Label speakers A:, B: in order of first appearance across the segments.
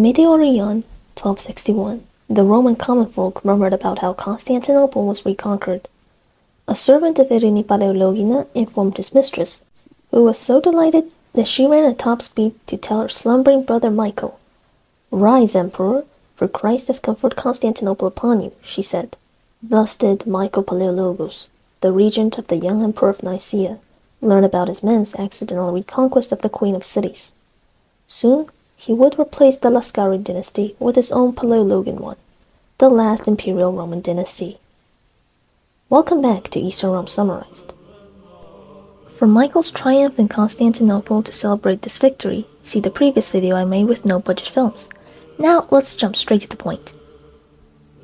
A: Meteorion, 1261, the Roman common folk murmured about how Constantinople was reconquered. A servant of VIII Palaiologina informed his mistress, who was so delighted that she ran at top speed to tell her slumbering brother Michael. "Rise, Emperor, for Christ has conferred Constantinople upon you," she said. Thus did Michael Palaiologos, the regent of the young Emperor of Nicaea, learn about his men's accidental reconquest of the Queen of Cities. Soon, he would replace the Laskarid dynasty with his own Palaiologan one, the last imperial Roman dynasty. Welcome back to Eastern Rome Summarized. For Michael's triumph in Constantinople to celebrate this victory, see the previous video I made with no-budget films. Now let's jump straight to the point.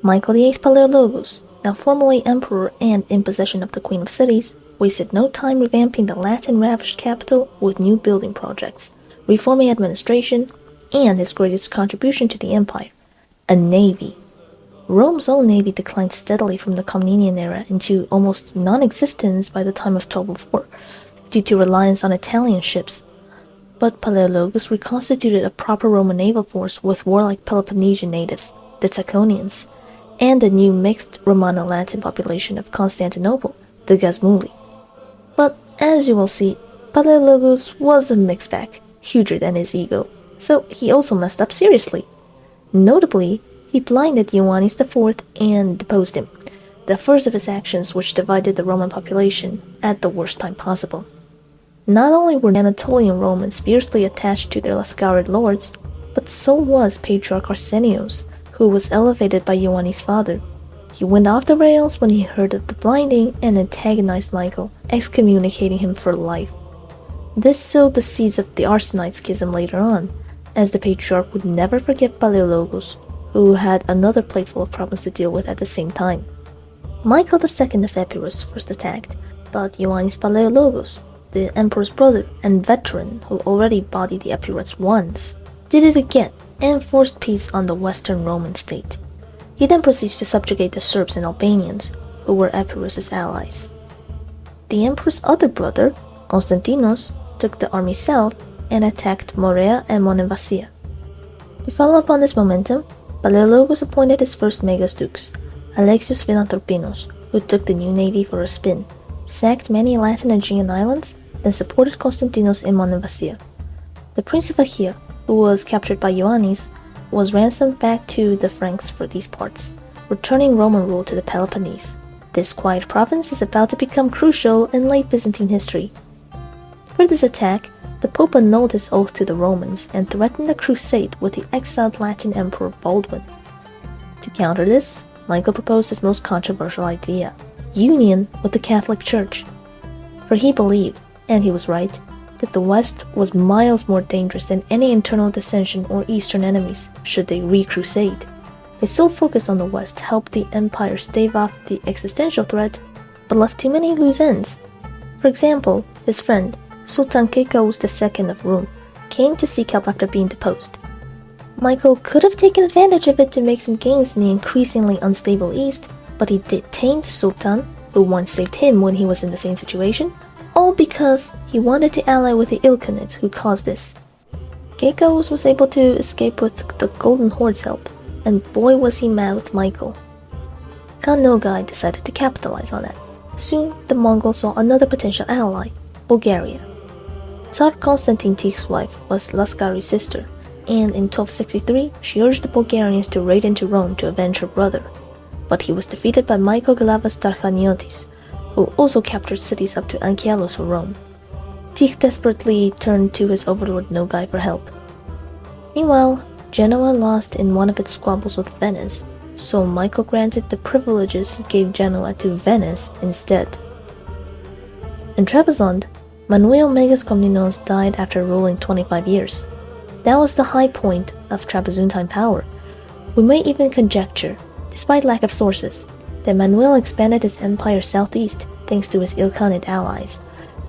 A: Michael VIII Palaiologos, now formally emperor and in possession of the Queen of Cities, wasted no time revamping the Latin-ravished capital with new building projects, reforming administration, and his greatest contribution to the empire, a navy. Rome's own navy declined steadily from the Comnenian era into almost non-existence by the time of 1204, due to reliance on Italian ships. But Palaiologos reconstituted a proper Roman naval force with warlike Peloponnesian natives, the Taconians, and the new mixed Romano-Latin population of Constantinople, the Gazmuli. But, as you will see, Palaiologos was a mixed bag, huger than his ego, so he also messed up seriously. Notably, he blinded Ioannis IV and deposed him, the first of his actions which divided the Roman population at the worst time possible. Not only were Anatolian Romans fiercely attached to their Laskarid lords, but so was Patriarch Arsenios, who was elevated by Ioannis' father. He went off the rails when he heard of the blinding and antagonized Michael, excommunicating him for life. This sowed the seeds of the Arsenite schism later on, as the Patriarch would never forgive Palaiologos, who had another plateful of problems to deal with at the same time. Michael II of Epirus first attacked, but Ioannis Palaiologos, the emperor's brother and veteran who already bodied the Epirots once, did it again and forced peace on the Western Roman state. He then proceeds to subjugate the Serbs and Albanians, who were Epirus' allies. The emperor's other brother, Constantinos, took the army south and attacked Morea and Monemvasia. To follow up on this momentum, Palaiologos appointed his first megasdukes, Alexios Philanthropinos, who took the new navy for a spin, sacked many Latin Aegean islands, then supported Constantinos in Monemvasia. The Prince of Achaia, who was captured by Ioannis, was ransomed back to the Franks for these parts, returning Roman rule to the Peloponnese. This quiet province is about to become crucial in late Byzantine history. For this attack, the Pope annulled his oath to the Romans and threatened a crusade with the exiled Latin Emperor Baldwin. To counter this, Michael proposed his most controversial idea: union with the Catholic Church. For he believed, and he was right, that the West was miles more dangerous than any internal dissension or Eastern enemies should they re-crusade. His sole focus on the West helped the empire stave off the existential threat, but left too many loose ends. For example, his friend, Sultan Kekaus II of Rum, came to seek help after being deposed. Michael could have taken advantage of it to make some gains in the increasingly unstable East, but he detained the Sultan, who once saved him when he was in the same situation, all because he wanted to ally with the Ilkhanids who caused this. Kekaus was able to escape with the Golden Horde's help, and boy was he mad with Michael. Khan Nogai decided to capitalize on that. Soon, the Mongols saw another potential ally, Bulgaria. Tsar Constantine Tikh's wife was Laskari's sister, and in 1263 she urged the Bulgarians to raid into Rome to avenge her brother. But he was defeated by Michael Galavas Darchaniotis, who also captured cities up to Anchialos for Rome. Tikh desperately turned to his overlord Nogai for help. Meanwhile, Genoa lost in one of its squabbles with Venice, so Michael granted the privileges he gave Genoa to Venice instead. In Trebizond, Manuel Megas Komnenos died after ruling 25 years. That was the high point of Trapezuntine power. We may even conjecture, despite lack of sources, that Manuel expanded his empire southeast thanks to his Ilkhanid allies,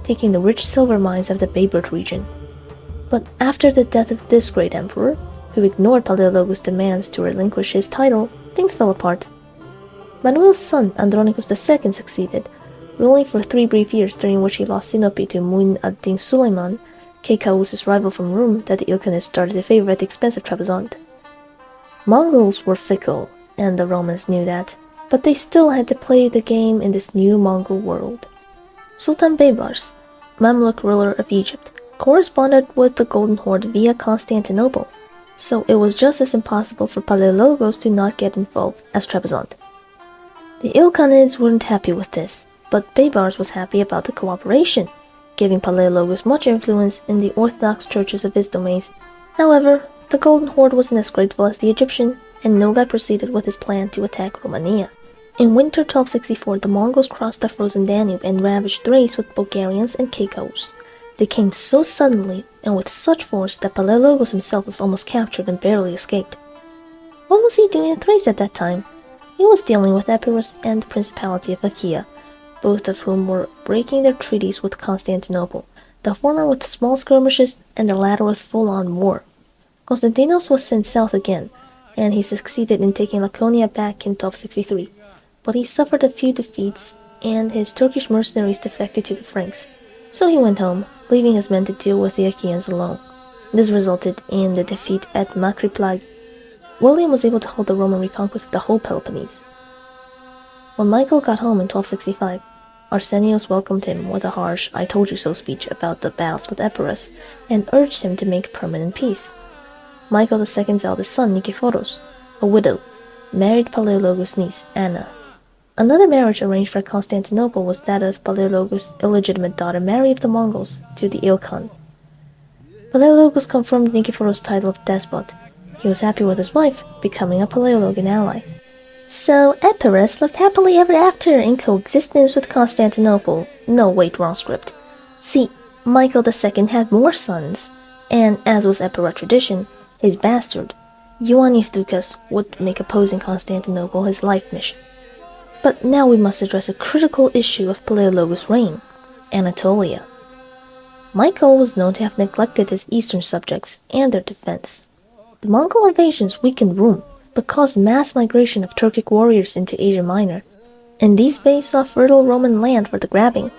A: taking the rich silver mines of the Bayburt region. But after the death of this great emperor, who ignored Palaiologos' demands to relinquish his title, things fell apart. Manuel's son Andronicus II succeeded, ruling for 3 brief years during which he lost Sinope to Mu'in ad-Din Sulayman, Kekaus' rival from Rum that the Ilkhanids started to favor at the expense of Trebizond. Mongols were fickle, and the Romans knew that, but they still had to play the game in this new Mongol world. Sultan Baybars, Mamluk ruler of Egypt, corresponded with the Golden Horde via Constantinople, so it was just as impossible for Palaiologos to not get involved as Trebizond. The Ilkhanids weren't happy with this, but Baybars was happy about the cooperation, giving Palaiologos much influence in the Orthodox churches of his domains. However, the Golden Horde wasn't as grateful as the Egyptian, and Nogai proceeded with his plan to attack Romania. In winter 1264, the Mongols crossed the frozen Danube and ravaged Thrace with Bulgarians and Caicos. They came so suddenly and with such force that Palaiologos himself was almost captured and barely escaped. What was he doing in Thrace at that time? He was dealing with Epirus and the Principality of Achaia, both of whom were breaking their treaties with Constantinople, the former with small skirmishes and the latter with full-on war. Constantinos was sent south again, and he succeeded in taking Laconia back in 1263, but he suffered a few defeats and his Turkish mercenaries defected to the Franks, so he went home, leaving his men to deal with the Achaeans alone. This resulted in the defeat at Makriplagi. William was able to hold the Roman reconquest of the whole Peloponnese. When Michael got home in 1265, Arsenios welcomed him with a harsh "I told you so" speech about the battles with Epirus and urged him to make permanent peace. Michael II's eldest son, Nikephoros, a widow, married Palaiologos' niece, Anna. Another marriage arranged for Constantinople was that of Palaiologos' illegitimate daughter Mary of the Mongols to the Ilkhan. Palaiologos confirmed Nikephoros' title of despot. He was happy with his wife, becoming a Palaiologan ally. So Epirus lived happily ever after in coexistence with Constantinople. No, wait, wrong script. See, Michael II had more sons, and as was Epirot tradition, his bastard, Ioannis Doukas, would make opposing Constantinople his life mission. But now we must address a critical issue of Palaiologos' reign, Anatolia. Michael was known to have neglected his eastern subjects and their defense. The Mongol invasions weakened Rome, but caused mass migration of Turkic warriors into Asia Minor, and these bays saw fertile Roman land for the grabbing.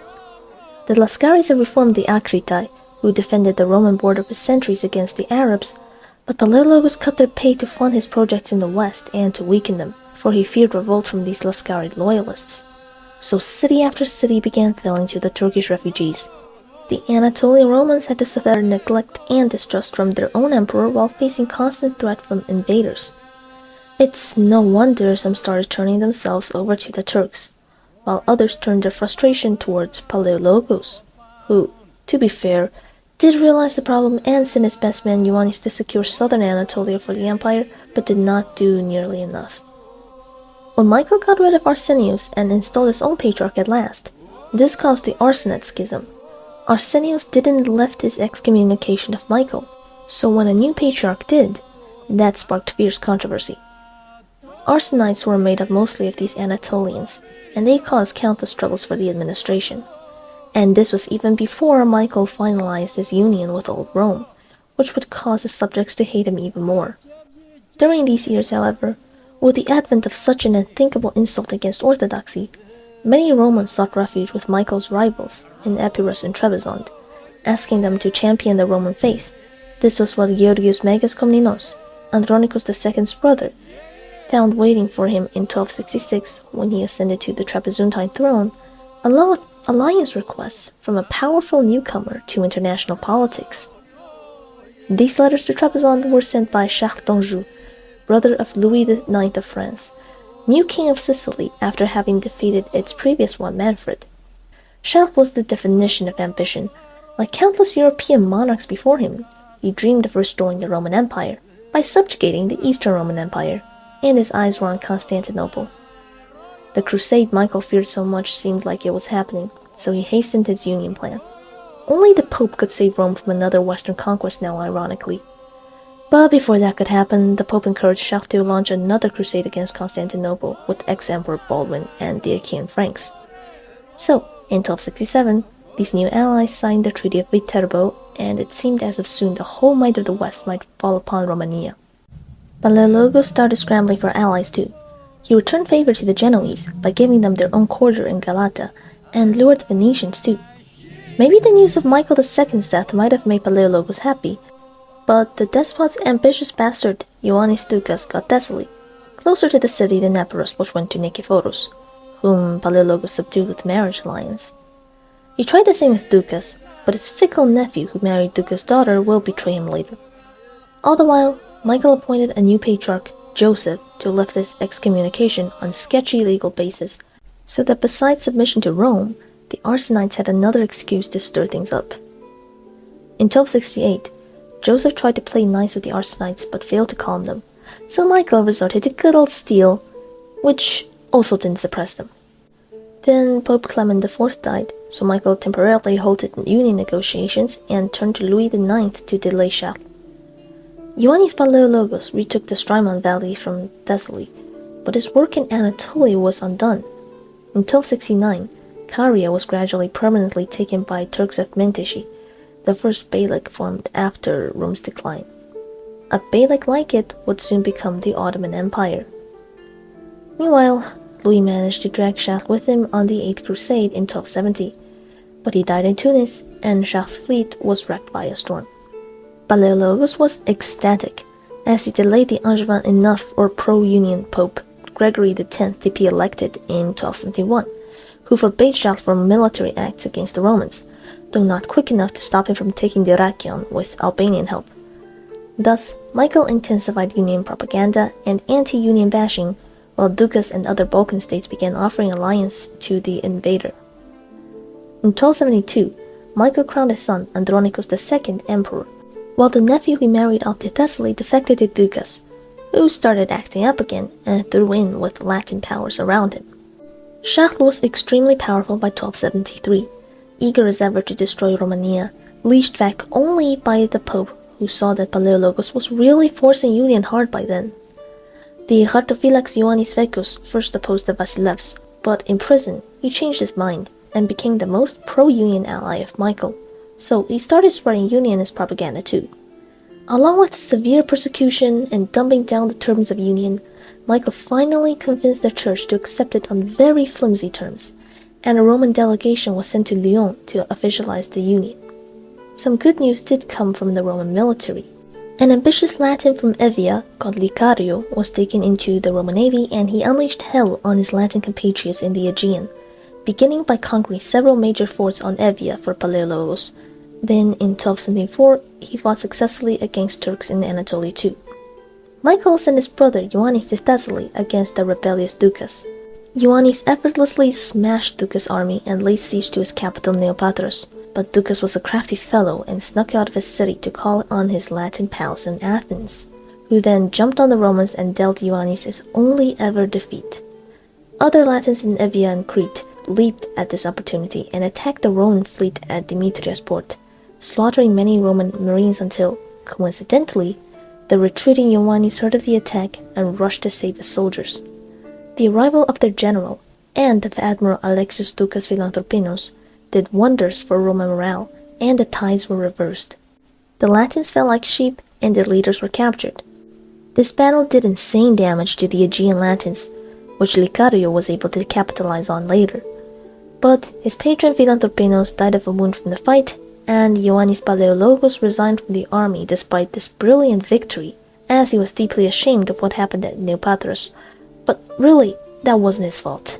A: The Laskaris had reformed the Akritai, who defended the Roman border for centuries against the Arabs, but Palaiologos cut their pay to fund his projects in the west and to weaken them, for he feared revolt from these Laskari loyalists. So city after city began falling to the Turkish refugees. The Anatolian Romans had to suffer neglect and distrust from their own emperor while facing constant threat from invaders. It's no wonder some started turning themselves over to the Turks, while others turned their frustration towards Palaiologos, who, to be fair, did realize the problem and sent his best man Ioannis to secure southern Anatolia for the empire, but did not do nearly enough. When Michael got rid of Arsenios and installed his own patriarch at last, this caused the Arsenate schism. Arsenios didn't lift his excommunication of Michael, so when a new patriarch did, that sparked fierce controversy. Arsenites were made up mostly of these Anatolians, and they caused countless troubles for the administration. And this was even before Michael finalized his union with Old Rome, which would cause his subjects to hate him even more. During these years, however, with the advent of such an unthinkable insult against orthodoxy, many Romans sought refuge with Michael's rivals in Epirus and Trebizond, asking them to champion the Roman faith. This was what Georgios Megas Komnenos, Andronicus II's brother, found waiting for him in 1266 when he ascended to the Trapezuntine throne, along with alliance requests from a powerful newcomer to international politics. These letters to Trebizond were sent by Charles d'Anjou, brother of Louis IX of France, new king of Sicily after having defeated its previous one, Manfred. Charles was the definition of ambition. Like countless European monarchs before him, he dreamed of restoring the Roman Empire by subjugating the Eastern Roman Empire, and his eyes were on Constantinople. The crusade Michael feared so much seemed like it was happening, so he hastened his union plan. Only the Pope could save Rome from another Western conquest now, ironically. But before that could happen, the Pope encouraged Charles to launch another crusade against Constantinople with ex-Emperor Baldwin and the Achaean Franks. So, in 1267, these new allies signed the Treaty of Viterbo, and it seemed as if soon the whole might of the West might fall upon Romania. Palaiologos started scrambling for allies too. He returned favor to the Genoese by giving them their own quarter in Galata, and lured the Venetians too. Maybe the news of Michael II's death might have made Palaiologos happy, But the despot's ambitious bastard, Ioannis Doukas, got Thessaly, closer to the city than Epirus, which went to Nikephoros, whom Palaiologos subdued with marriage alliance. He tried the same with Doukas, but his fickle nephew who married Doukas' daughter will betray him later. All the while, Michael appointed a new patriarch, Joseph, to lift his excommunication on sketchy legal basis, so that besides submission to Rome, the Arsenites had another excuse to stir things up. In 1268, Joseph tried to play nice with the Arsenites but failed to calm them, so Michael resorted to good old steel, which also didn't suppress them. Then Pope Clement IV died, so Michael temporarily halted union negotiations and turned to Louis IX to delay Charles. Ioannis Palaiologos retook the Strymon Valley from Thessaly, but his work in Anatolia was undone. In 1269, Caria was gradually permanently taken by Turks of Menteşe, the first Beylik formed after Rome's decline. A Beylik like it would soon become the Ottoman Empire. Meanwhile, Louis managed to drag Charles with him on the Eighth Crusade in 1270, but he died in Tunis and Charles' fleet was wrecked by a storm. Palaiologos was ecstatic, as he delayed the Angevin enough for pro-Union Pope Gregory X to be elected in 1271, who forbade Charles from military acts against the Romans, though not quick enough to stop him from taking Dyrrhachion with Albanian help. Thus, Michael intensified Union propaganda and anti-Union bashing, while Doukas and other Balkan states began offering alliance to the invader. In 1272, Michael crowned his son Andronicus II emperor, while the nephew he married off to Thessaly defected to Doukas, who started acting up again and threw in with Latin powers around him. Charles was extremely powerful by 1273, eager as ever to destroy Romania, leashed back only by the Pope, who saw that Palaiologos was really forcing union hard by then. The Hartophylax Ioannis Veccus first opposed the Vasilevs, but in prison he changed his mind and became the most pro-union ally of Michael, so he started spreading unionist propaganda too. Along with severe persecution and dumbing down the terms of union, Michael finally convinced the church to accept it on very flimsy terms, and a Roman delegation was sent to Lyon to officialize the union. Some good news did come from the Roman military. An ambitious Latin from Evia, called Licario, was taken into the Roman navy and he unleashed hell on his Latin compatriots in the Aegean, beginning by conquering several major forts on Evia for Palaiologos. Then, in 1274, he fought successfully against Turks in Anatolia too. Michael sent his brother Ioannis to Thessaly against the rebellious Doukas. Ioannis effortlessly smashed Doukas' army and laid siege to his capital Neopatros, but Doukas was a crafty fellow and snuck out of his city to call on his Latin pals in Athens, who then jumped on the Romans and dealt Ioannis his only ever defeat. Other Latins in Evia and Crete leaped at this opportunity and attacked the Roman fleet at Demetrius port, slaughtering many Roman marines until, coincidentally, the retreating Ioannis heard of the attack and rushed to save his soldiers. The arrival of their general and of Admiral Alexius Doukas Philanthropinos did wonders for Roman morale, and the tides were reversed. The Latins fell like sheep and their leaders were captured. This battle did insane damage to the Aegean Latins, which Licario was able to capitalize on later. But his patron Philanthropinos died of a wound from the fight, and Ioannis Palaiologos resigned from the army despite this brilliant victory, as he was deeply ashamed of what happened at Neopatros. But really, that wasn't his fault.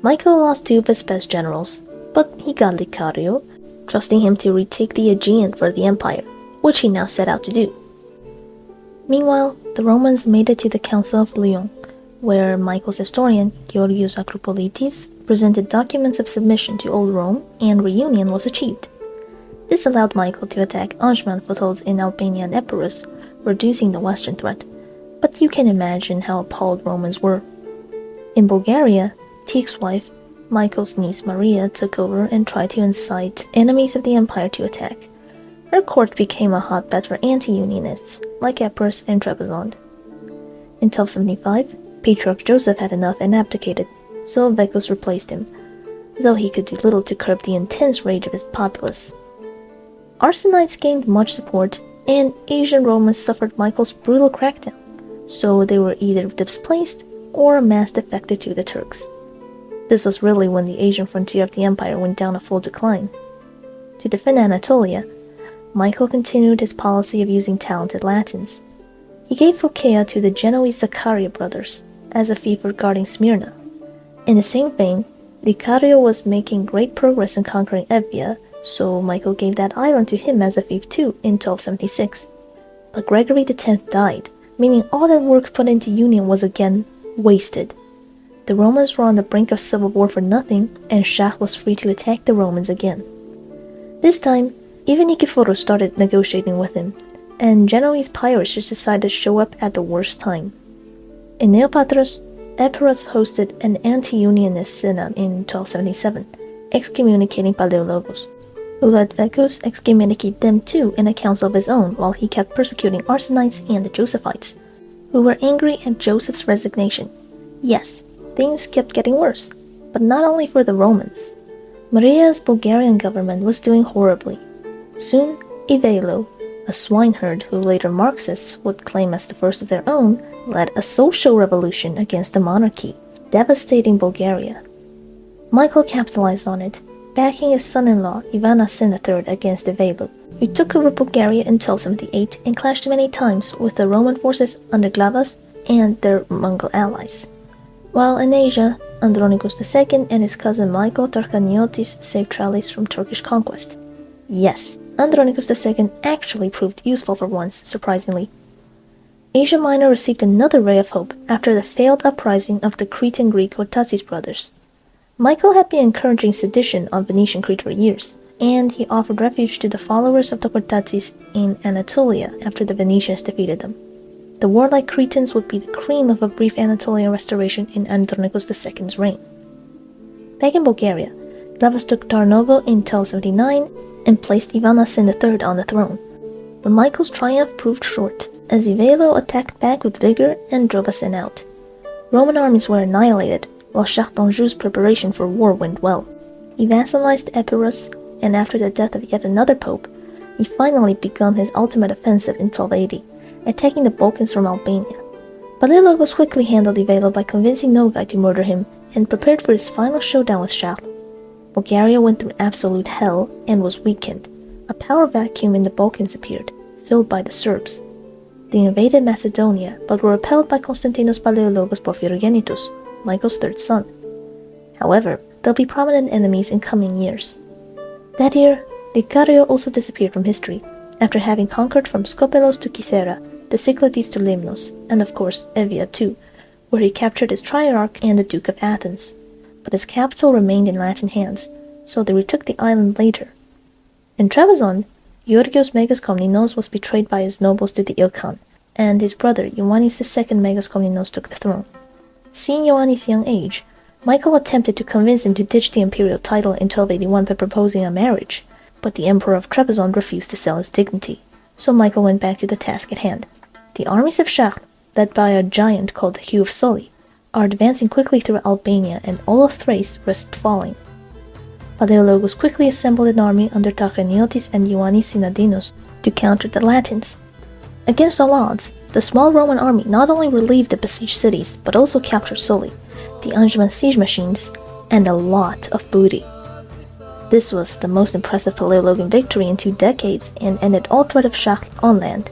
A: Michael lost two of his best generals, but he got Licario, trusting him to retake the Aegean for the empire, which he now set out to do. Meanwhile, the Romans made it to the Council of Lyon, where Michael's historian, Georgios Acropolitis, presented documents of submission to Old Rome, and reunion was achieved. This allowed Michael to attack Angevin footholds in Albania and Epirus, reducing the western threat, but you can imagine how appalled Romans were. In Bulgaria, Teek's wife, Michael's niece Maria, took over and tried to incite enemies of the empire to attack. Her court became a hotbed for anti-unionists, like Epirus and Trebizond. In 1275, Patriarch Joseph had enough and abdicated, so Veccus replaced him, though he could do little to curb the intense rage of his populace. Arsenites gained much support, and Asian Romans suffered Michael's brutal crackdown, so they were either displaced or mass defected to the Turks. This was really when the Asian frontier of the empire went down a full decline. To defend Anatolia, Michael continued his policy of using talented Latins. He gave Phocaea to the Genoese Zaccaria brothers as a fee for guarding Smyrna. In the same vein, Vicario was making great progress in conquering Evia, so Michael gave that island to him as a fief too in 1276. But Gregory X died, meaning all that work put into union was again wasted. The Romans were on the brink of civil war for nothing, and Charles was free to attack the Romans again. This time, even Nicephorus started negotiating with him, and Genoese pirates just decided to show up at the worst time. In Neopatros, Epirus hosted an anti-unionist synod in 1277, excommunicating Palaiologos, who let Veccus excommunicate them too in a council of his own while he kept persecuting Arsenites and the Josephites, who were angry at Joseph's resignation. Yes, things kept getting worse, but not only for the Romans. Maria's Bulgarian government was doing horribly. Soon, Ivailo, a swineherd who later Marxists would claim as the first of their own, led a social revolution against the monarchy, devastating Bulgaria. Michael capitalized on it, backing his son-in-law Ivan Asen III against Ivailo, who took over Bulgaria in 1278 and clashed many times with the Roman forces under Glavas and their Mongol allies. While in Asia, Andronicus II and his cousin Michael Tarkaniotis saved Tralles from Turkish conquest. Yes, Andronicus II actually proved useful for once, surprisingly. Asia Minor received another ray of hope after the failed uprising of the Cretan Greek Kotazis brothers. Michael had been encouraging sedition on Venetian Crete for years, and he offered refuge to the followers of the Kotazis in Anatolia after the Venetians defeated them. The warlike Cretans would be the cream of a brief Anatolian restoration in Andronicus II's reign. Back in Bulgaria, Glavas took Tarnovo in 1279 and placed Ivan Asen III on the throne. But Michael's triumph proved short, as Ivailo attacked back with vigor and drove Asen out. Roman armies were annihilated, while Charles d'Anjou's preparation for war went well. He vassalized Epirus, and after the death of yet another pope, he finally began his ultimate offensive in 1280, attacking the Balkans from Albania. Palaiologos quickly handled Ivailo by convincing Nogai to murder him and prepared for his final showdown with Charles. Bulgaria went through absolute hell and was weakened. A power vacuum in the Balkans appeared, filled by the Serbs. They invaded Macedonia, but were repelled by Constantinos Palaiologos Porphyrogenitus, Michael's third son. However, they'll be prominent enemies in coming years. That year, Vicario also disappeared from history, after having conquered from Skopelos to Kythera, the Cyclades to Limnos, and of course Evia too, where he captured his Triarch and the Duke of Athens. But his capital remained in Latin hands, so they retook the island later. In Trebizond, Georgios Megas Komnenos was betrayed by his nobles to the Ilkhan, and his brother Ioannis II Megas Komnenos took the throne. Seeing Ioannis' young age, Michael attempted to convince him to ditch the imperial title in 1281 by proposing a marriage, but the Emperor of Trebizond refused to sell his dignity, so Michael went back to the task at hand. The armies of Charles, led by a giant called Hugh of Soli, are advancing quickly through Albania, and all of Thrace risked falling. Palaiologos quickly assembled an army under Tarkaniotis and Ioannis Synadinos to counter the Latins. Against all odds, the small Roman army not only relieved the besieged cities, but also captured Soli, the Angevin siege machines, and a lot of booty. This was the most impressive Palaiologan victory in 2 decades and ended all threat of Charles on land.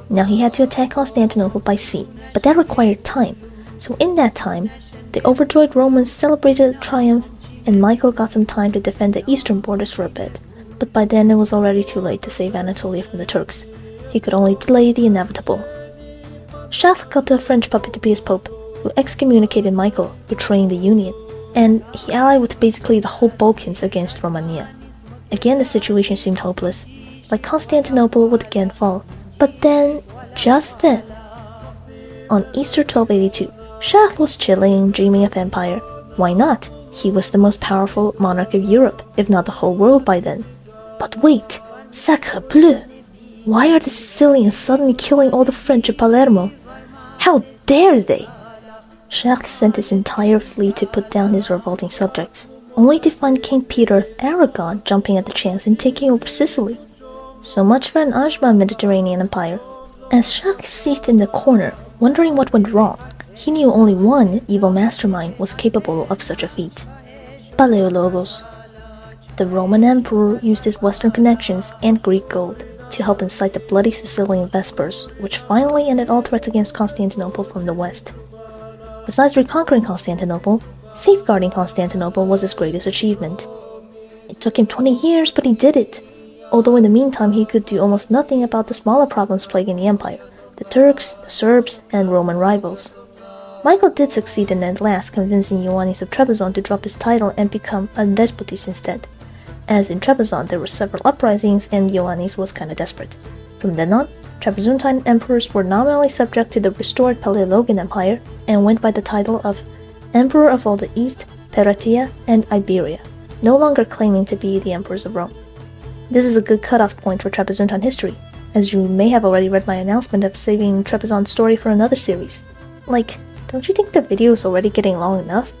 A: Now he had to attack Constantinople by sea, but that required time. So in that time, the overjoyed Romans celebrated a triumph, and Michael got some time to defend the eastern borders for a bit. But by then it was already too late to save Anatolia from the Turks. He could only delay the inevitable. Charles got a French puppet to be his pope, who excommunicated Michael, betraying the union, and he allied with basically the whole Balkans against Romania. Again the situation seemed hopeless, like Constantinople would again fall. But then, just then, on Easter 1282, Charles was chilling, dreaming of empire. Why not? He was the most powerful monarch of Europe, if not the whole world by then. But wait, sacre bleu! Why are the Sicilians suddenly killing all the French at Palermo? How dare they? Charles sent his entire fleet to put down his revolting subjects, only to find King Peter of Aragon jumping at the chance and taking over Sicily. So much for an Angevin Mediterranean empire. As Charles seethed in the corner, wondering what went wrong, he knew only one evil mastermind was capable of such a feat: Palaiologos. The Roman emperor used his Western connections and Greek gold, to help incite the bloody Sicilian Vespers, which finally ended all threats against Constantinople from the west. Besides reconquering Constantinople, safeguarding Constantinople was his greatest achievement. It took him 20 years, but he did it, although in the meantime he could do almost nothing about the smaller problems plaguing the empire, the Turks, the Serbs, and Roman rivals. Michael did succeed in at last convincing Ioannis of Trebizond to drop his title and become a despotis instead, as in Trebizond there were several uprisings and Ioannis was kinda desperate. From then on, Trapezuntine emperors were nominally subject to the restored Palaiologan Empire and went by the title of Emperor of all the East, Peratia, and Iberia, no longer claiming to be the emperors of Rome. This is a good cutoff point for Trapezuntine history, as you may have already read my announcement of saving Trebizond's story for another series. Like, don't you think the video is already getting long enough?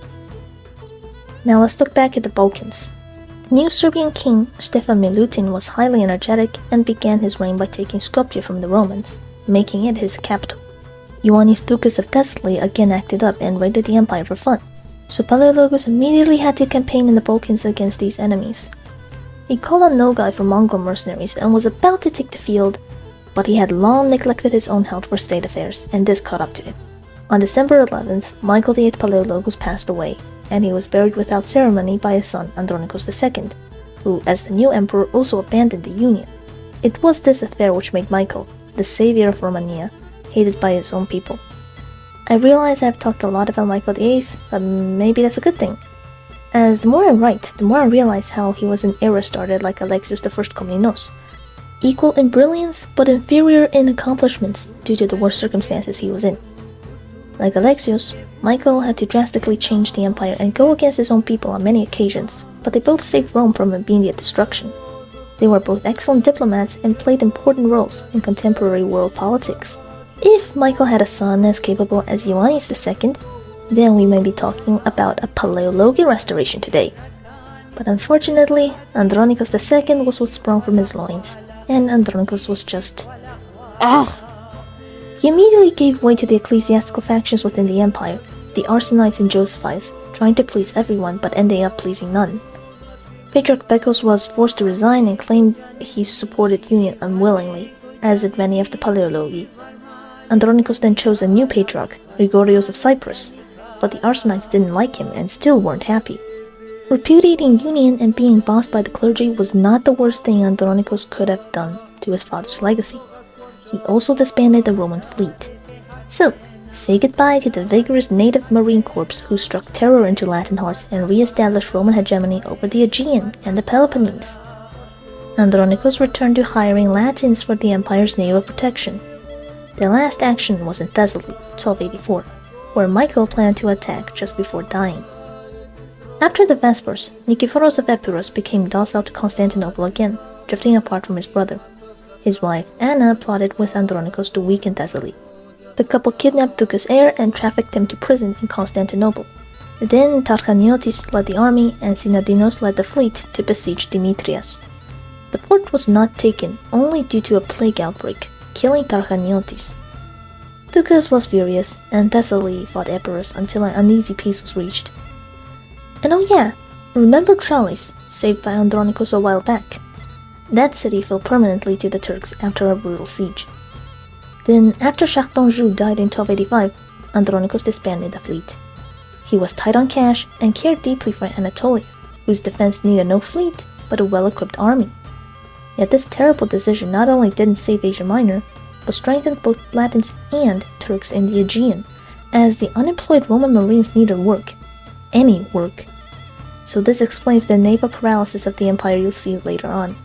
A: Now let's look back at the Balkans. The new Serbian king, Stefan Milutin, was highly energetic and began his reign by taking Skopje from the Romans, making it his capital. Ioannis Doukas of Thessaly again acted up and raided the empire for fun, so Palaiologos immediately had to campaign in the Balkans against these enemies. He called on Nogai for Mongol mercenaries and was about to take the field, but he had long neglected his own health for state affairs, and this caught up to him. On December 11th, Michael VIII Palaiologos passed away, and he was buried without ceremony by his son Andronikos II, who, as the new emperor, also abandoned the union. It was this affair which made Michael, the savior of Romania, hated by his own people. I realize I've talked a lot about Michael VIII, but maybe that's a good thing, as the more I write, the more I realize how he was an era started like Alexios I Komnenos, equal in brilliance but inferior in accomplishments due to the worse circumstances he was in. Like Alexios, Michael had to drastically change the empire and go against his own people on many occasions, but they both saved Rome from immediate destruction. They were both excellent diplomats and played important roles in contemporary world politics. If Michael had a son as capable as Ioannis II, then we may be talking about a Palaiologi restoration today. But unfortunately, Andronikos II was what sprung from his loins, and Andronikos was just... He immediately gave way to the ecclesiastical factions within the empire, the Arsenites and Josephites, trying to please everyone but ending up pleasing none. Patriarch Bekos was forced to resign and claimed he supported union unwillingly, as did many of the Palaiologi. Andronikos then chose a new patriarch, Grigorios of Cyprus, but the Arsenites didn't like him and still weren't happy. Repudiating union and being bossed by the clergy was not the worst thing Andronikos could have done to his father's legacy. He also disbanded the Roman fleet. So, say goodbye to the vigorous native marine corps who struck terror into Latin hearts and re-established Roman hegemony over the Aegean and the Peloponnese. Andronikos returned to hiring Latins for the empire's naval protection. Their last action was in Thessaly, 1284, where Michael planned to attack just before dying. After the Vespers, Nikephoros of Epirus became docile to Constantinople again, drifting apart from his brother. His wife, Anna, plotted with Andronikos to weaken Thessaly. The couple kidnapped Doukas' heir and trafficked him to prison in Constantinople. Then Tarchaniotis led the army and Synadinos led the fleet to besiege Demetrias. The port was not taken only due to a plague outbreak, killing Tarchaniotis. Doukas was furious, and Thessaly fought Epirus until an uneasy peace was reached. And oh yeah, remember Tralles, saved by Andronikos a while back? That city fell permanently to the Turks after a brutal siege. Then, after Shah d'Anjou died in 1285, Andronikos disbanded the fleet. He was tight on cash and cared deeply for Anatolia, whose defense needed no fleet, but a well-equipped army. Yet this terrible decision not only didn't save Asia Minor, but strengthened both Latins and Turks in the Aegean, as the unemployed Roman marines needed work. Any work. So this explains the naval paralysis of the empire you'll see later on.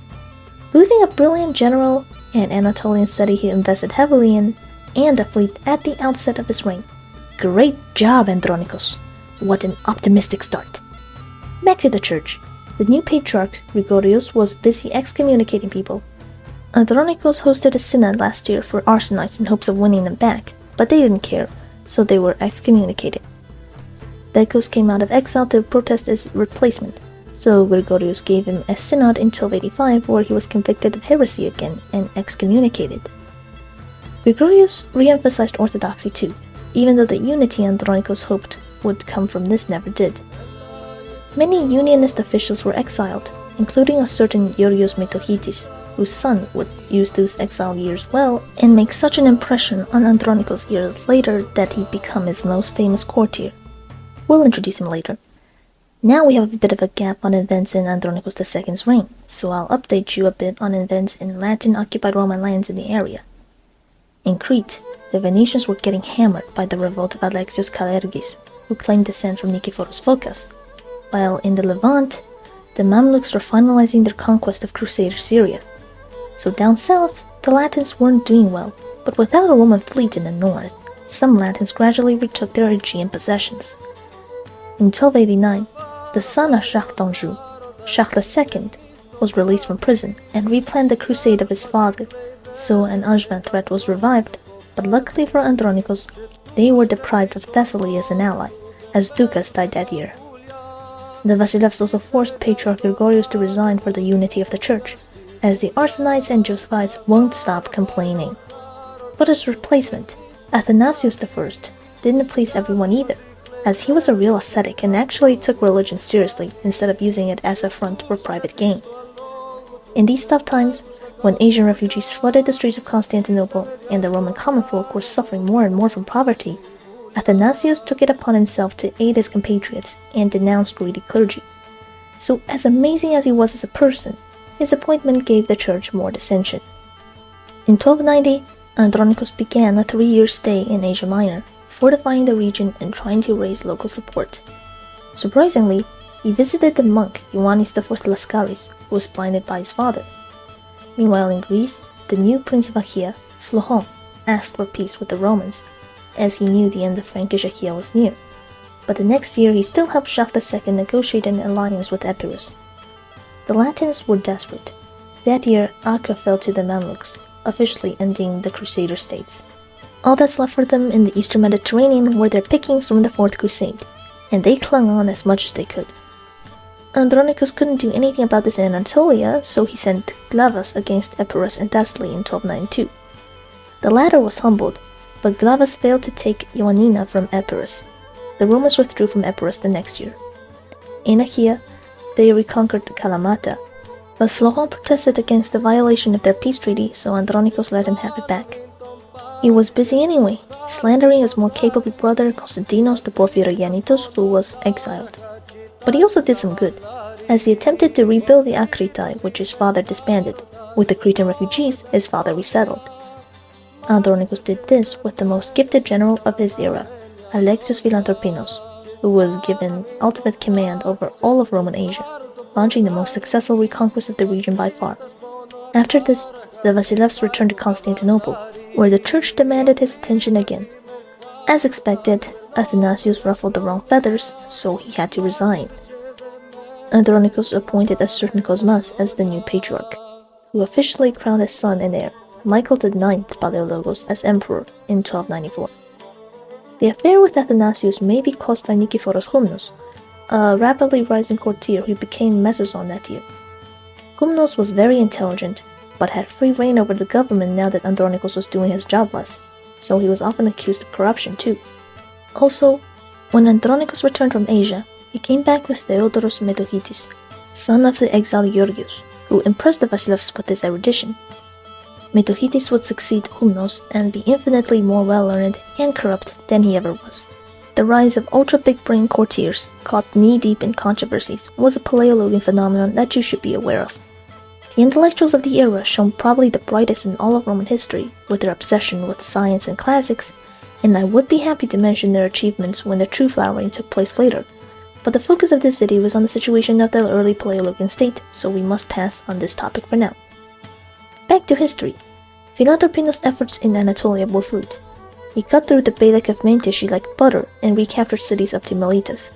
A: Losing a brilliant general, an Anatolian city he invested heavily in, and a fleet at the outset of his reign. Great job, Andronikos. What an optimistic start. Back to the church. The new patriarch, Grigorios, was busy excommunicating people. Andronikos hosted a synod last year for Arsenites in hopes of winning them back, but they didn't care, so they were excommunicated. Bekos came out of exile to protest his replacement, so Grigorios gave him a synod in 1285 where he was convicted of heresy again and excommunicated. Grigorios re-emphasized orthodoxy too, even though the unity Andronikos hoped would come from this never did. Many unionist officials were exiled, including a certain Georgios Metochitis, whose son would use those exile years well and make such an impression on Andronicos years later that he'd become his most famous courtier. We'll introduce him later. Now we have a bit of a gap on events in Andronicos II's reign, so I'll update you a bit on events in Latin-occupied Roman lands in the area. In Crete, the Venetians were getting hammered by the revolt of Alexios Kalergis, who claimed descent from Nikephoros Phokas, while in the Levant, the Mamluks were finalizing their conquest of Crusader Syria. So down south, the Latins weren't doing well, but without a Roman fleet in the north, some Latins gradually retook their Aegean possessions. In 1289, the son of Shah d'Anjou, Shah II, was released from prison and replanned the crusade of his father, so an Angevin threat was revived, but luckily for Andronicos, they were deprived of Thessaly as an ally, as Ducas died that year. The Vasilevs also forced Patriarch Gregorius to resign for the unity of the church, as the Arsenites and Josephites won't stop complaining. But his replacement, Athanasius I, didn't please everyone either, as he was a real ascetic and actually took religion seriously instead of using it as a front for private gain. In these tough times, when Asian refugees flooded the streets of Constantinople and the Roman common folk were suffering more and more from poverty, Athanasius took it upon himself to aid his compatriots and denounce greedy clergy. So as amazing as he was as a person, his appointment gave the church more dissension. In 1290, Andronicos began a 3-year stay in Asia Minor, fortifying the region and trying to raise local support. Surprisingly, he visited the monk Ioannis IV Laskaris, who was blinded by his father. Meanwhile in Greece, the new prince of Achaea, Phlohon, asked for peace with the Romans, as he knew the end of Frankish Achaea was near. But the next year he still helped Shah II negotiate an alliance with Epirus. The Latins were desperate. That year, Acre fell to the Mamluks, officially ending the Crusader states. All that's left for them in the eastern Mediterranean were their pickings from the Fourth Crusade, and they clung on as much as they could. Andronicos couldn't do anything about this in Anatolia, so he sent Glavas against Epirus and Thessaly in 1292. The latter was humbled, but Glavas failed to take Ioannina from Epirus. The Romans withdrew from Epirus the next year. In Achaea, they reconquered Kalamata, but Phlohon protested against the violation of their peace treaty, so Andronicos let him have it back. He was busy anyway, slandering his more capable brother Konstantinos the Porphyrogenitos, who was exiled. But he also did some good, as he attempted to rebuild the Akritae, which his father disbanded. With the Cretan refugees, his father resettled. Andronicos did this with the most gifted general of his era, Alexios Philanthropinos, who was given ultimate command over all of Roman Asia, launching the most successful reconquest of the region by far. After this, the Vasilevs returned to Constantinople, where the church demanded his attention again. As expected, Athanasius ruffled the wrong feathers, so he had to resign. Andronicos appointed a certain Cosmas as the new patriarch, who officially crowned his son and heir, Michael IX Palaiologos, as emperor in 1294. The affair with Athanasius may be caused by Nikephoros Komnenos, a rapidly rising courtier who became Mesoson that year. Komnenos was very intelligent, but had free reign over the government now that Andronicos was doing his job less, so he was often accused of corruption too. Also, when Andronicos returned from Asia, he came back with Theodoros Metochitis, son of the exiled Georgios, who impressed the Vasilevs with his erudition. Metochitis would succeed Komnenos and be infinitely more well-learned and corrupt than he ever was. The rise of ultra-big-brain courtiers, caught knee-deep in controversies, was a Palaiologian phenomenon that you should be aware of. The intellectuals of the era shone probably the brightest in all of Roman history, with their obsession with science and classics, and I would be happy to mention their achievements when the true flowering took place later, but the focus of this video is on the situation of the early Palaiologian state, so we must pass on this topic for now. Back to history. Philanthropinos' efforts in Anatolia bore fruit. He cut through the Beylik of Menteşe like butter and recaptured cities up to Miletus.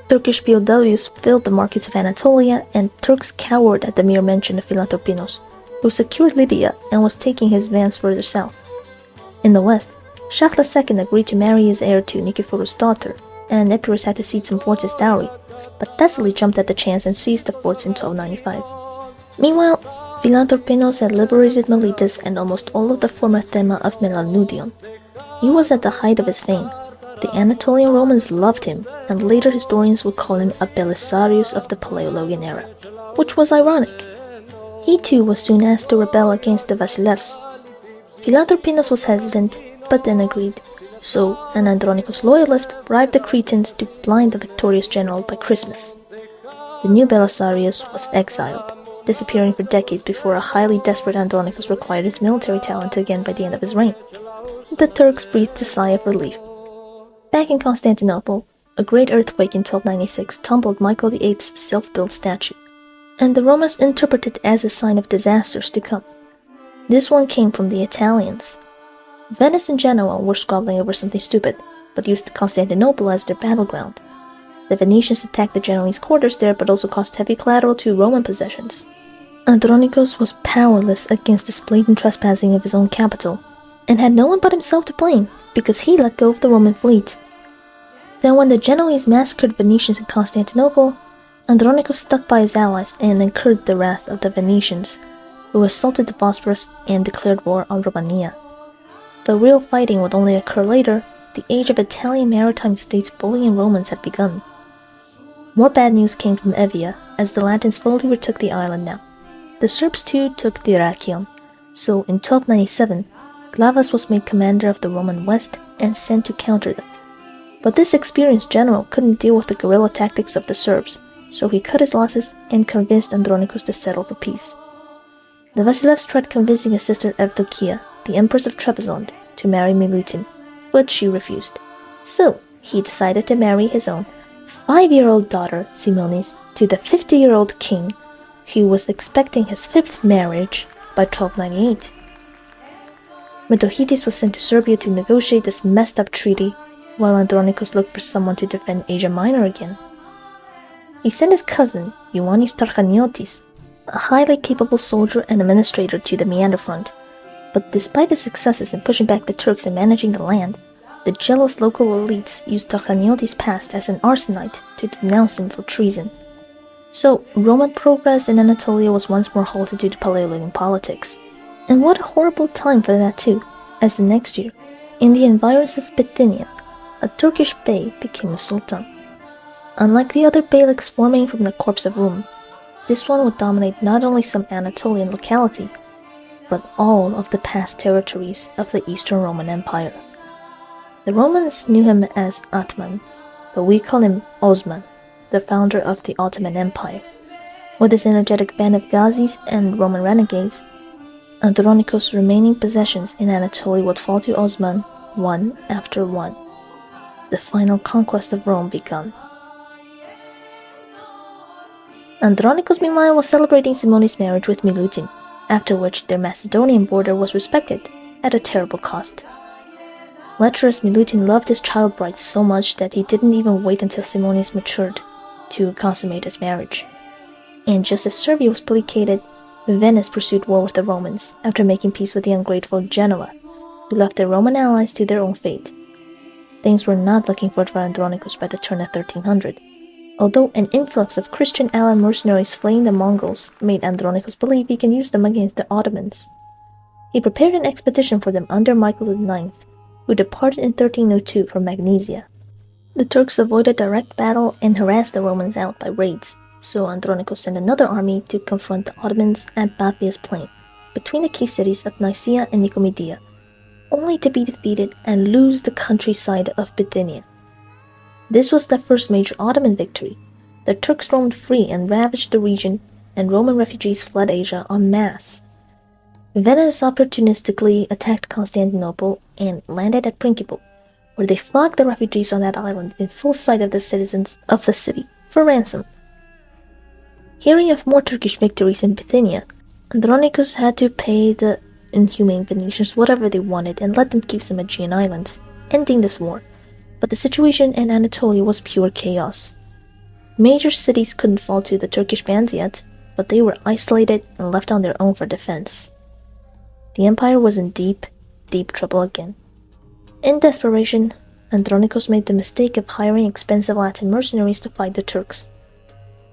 A: Turkish POWs filled the markets of Anatolia, and Turks cowered at the mere mention of Philanthropinos, who secured Lydia and was taking his vans further south. In the west, Shah II agreed to marry his heir to Nikephoros' daughter, and Epirus had to cede some forts as dowry, but Thessaly jumped at the chance and seized the forts in 1295. Meanwhile, Philanthropinos had liberated Miletus and almost all of the former Thema of Melalnudion. He was at the height of his fame. The Anatolian Romans loved him, and later historians would call him a Belisarius of the Palaiologian era, which was ironic. He too was soon asked to rebel against the Vasilevs. Philothropinos was hesitant, but then agreed, so an Andronicus loyalist bribed the Cretans to blind the victorious general by Christmas. The new Belisarius was exiled, disappearing for decades before a highly desperate Andronicus required his military talent again by the end of his reign. The Turks breathed a sigh of relief. Back in Constantinople, a great earthquake in 1296 tumbled Michael VIII's self-built statue, and the Romans interpreted it as a sign of disasters to come. This one came from the Italians. Venice and Genoa were squabbling over something stupid, but used Constantinople as their battleground. The Venetians attacked the Genoese quarters there, but also caused heavy collateral to Roman possessions. Andronicus was powerless against this blatant trespassing of his own capital, and had no one but himself to blame, because he let go of the Roman fleet. Then when the Genoese massacred Venetians in Constantinople, Andronicus stuck by his allies and incurred the wrath of the Venetians, who assaulted the Bosporus and declared war on Romania. But real fighting would only occur later. The age of Italian maritime states bullying Romans had begun. More bad news came from Evia, as the Latins fully retook the island now. The Serbs too took Dyrrhachium, so in 1297, Glavas was made commander of the Roman West and sent to counter them. But this experienced general couldn't deal with the guerrilla tactics of the Serbs, so he cut his losses and convinced Andronicus to settle for peace. The Vasilevs tried convincing his sister Evdokia, the Empress of Trebizond, to marry Milutin, but she refused. So he decided to marry his own 5-year-old daughter, Simonis, to the 50-year-old king, who was expecting his 5th marriage by 1298. Metohites was sent to Serbia to negotiate this messed-up treaty, while Andronicus looked for someone to defend Asia Minor again. He sent his cousin, Ioannis Tarchaniotis, a highly capable soldier and administrator, to the Meander front, but despite his successes in pushing back the Turks and managing the land, the jealous local elites used Tarchaniotis' past as an arsonite to denounce him for treason. So Roman progress in Anatolia was once more halted due to Palaiologan politics. And what a horrible time for that too, as the next year, in the environs of Bithynia, a Turkish bey became a sultan. Unlike the other beyliks forming from the corpse of Rome, this one would dominate not only some Anatolian locality, but all of the past territories of the Eastern Roman Empire. The Romans knew him as Atman, but we call him Osman, the founder of the Ottoman Empire. With his energetic band of Ghazis and Roman renegades, Andronicus' remaining possessions in Anatolia would fall to Osman one after one. The final conquest of Rome begun. Andronicus meanwhile was celebrating Simonis' marriage with Milutin, after which their Macedonian border was respected, at a terrible cost. Lecherous Milutin loved his child bride so much that he didn't even wait until Simonis matured to consummate his marriage. And just as Serbia was placated, Venice pursued war with the Romans after making peace with the ungrateful Genoa, who left their Roman allies to their own fate. Things were not looking forward for Andronicus by the turn of 1300, although an influx of Christian ally mercenaries fleeing the Mongols made Andronicus believe he can use them against the Ottomans. He prepared an expedition for them under Michael IX, who departed in 1302 for Magnesia. The Turks avoided direct battle and harassed the Romans out by raids, so Andronicus sent another army to confront the Ottomans at Bathia's plain, between the key cities of Nicaea and Nicomedia, only to be defeated and lose the countryside of Bithynia. This was the first major Ottoman victory. The Turks roamed free and ravaged the region, and Roman refugees fled Asia en masse. Venice opportunistically attacked Constantinople and landed at Principe, where they flogged the refugees on that island in full sight of the citizens of the city for ransom. Hearing of more Turkish victories in Bithynia, Andronicus had to pay the inhumane Venetians whatever they wanted and let them keep some Aegean islands, ending this war. But the situation in Anatolia was pure chaos. Major cities couldn't fall to the Turkish bands yet, but they were isolated and left on their own for defense. The empire was in deep, deep trouble again. In desperation, Andronicus made the mistake of hiring expensive Latin mercenaries to fight the Turks.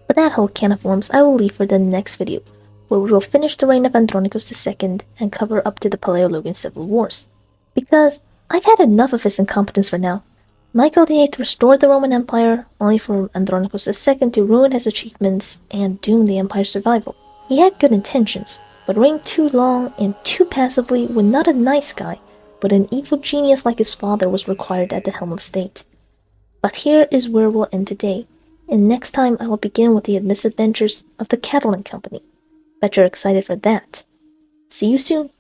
A: But that whole can of worms I will leave for the next video, where we will finish the reign of Andronicus II and cover up to the Palaiologan civil wars. Because I've had enough of his incompetence for now. Michael VIII restored the Roman Empire, only for Andronicus II to ruin his achievements and doom the empire's survival. He had good intentions, but reigned too long and too passively when not a nice guy, but an evil genius like his father was required at the helm of state. But here is where we'll end today, and next time I will begin with the misadventures of the Catalan Company. Bet you're excited for that. See you soon!